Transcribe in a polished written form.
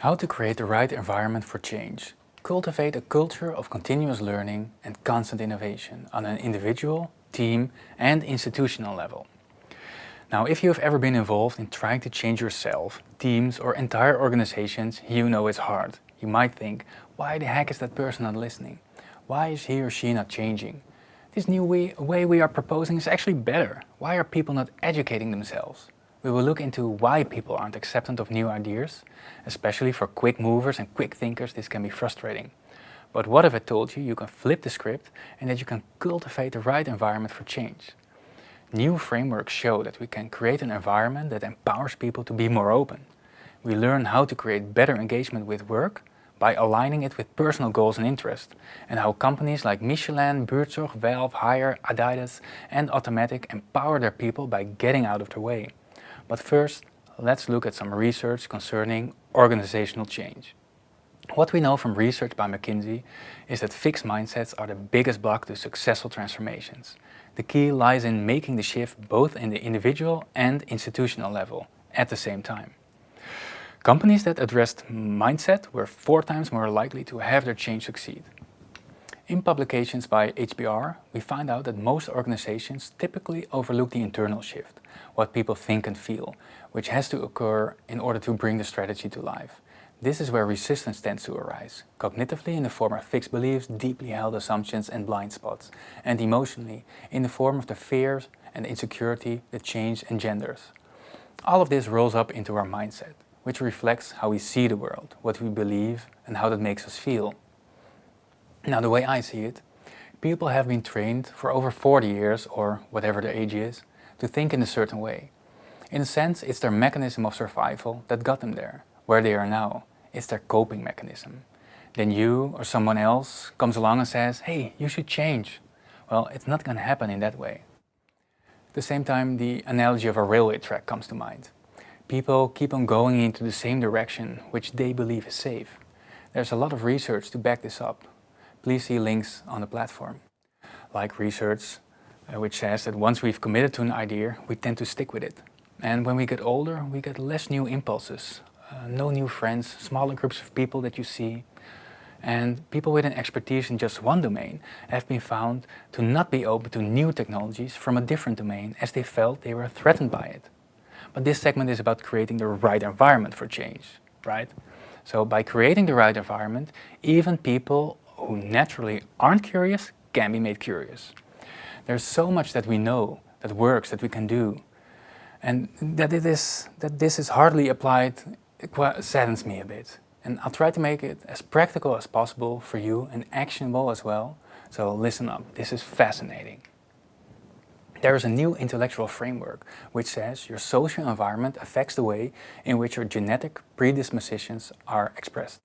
How to create the right environment for change. Cultivate a culture of continuous learning and constant innovation on an individual, team and institutional level. Now, if you have ever been involved in trying to change yourself, teams or entire organizations, you know it's hard. You might think, why the heck is that person not listening? Why is he or she not changing? This new way we are proposing is actually better. Why are people not educating themselves? We will look into why people aren't acceptant of new ideas. Especially for quick movers and quick thinkers, this can be frustrating. But what if I told you can flip the script and that you can cultivate the right environment for change? New frameworks show that we can create an environment that empowers people to be more open. We learn how to create better engagement with work by aligning it with personal goals and interests, and how companies like Michelin, Buurtzorg, Valve, Hire, Adidas and Automatic empower their people by getting out of their way. But first, let's look at some research concerning organizational change. What we know from research by McKinsey is that fixed mindsets are the biggest block to successful transformations. The key lies in making the shift both in the individual and institutional level at the same time. Companies that addressed mindset were 4 times more likely to have their change succeed. In publications by HBR, we find out that most organizations typically overlook the internal shift, what people think and feel, which has to occur in order to bring the strategy to life. This is where resistance tends to arise, cognitively in the form of fixed beliefs, deeply held assumptions and blind spots, and emotionally in the form of the fears and insecurity that change engenders. All of this rolls up into our mindset, which reflects how we see the world, what we believe and how that makes us feel. Now, the way I see it, people have been trained for over 40 years, or whatever their age is, to think in a certain way. In a sense, it's their mechanism of survival that got them there, where they are now. It's their coping mechanism. Then you or someone else comes along and says, hey, you should change. Well, it's not going to happen in that way. At the same time, the analogy of a railway track comes to mind. People keep on going into the same direction, which they believe is safe. There's a lot of research to back this up. Please see links on the platform. Like research, which says that once we've committed to an idea, we tend to stick with it. And when we get older, we get less new impulses. No new friends, smaller groups of people that you see. And people with an expertise in just one domain have been found to not be open to new technologies from a different domain as they felt they were threatened by it. But this segment is about creating the right environment for change, right? So by creating the right environment, even people who naturally aren't curious can be made curious. There's so much that we know, that works, that we can do. And that this is hardly applied, it saddens me a bit. And I'll try to make it as practical as possible for you and actionable as well. So listen up, this is fascinating. There is a new intellectual framework which says your social environment affects the way in which your genetic predispositions are expressed.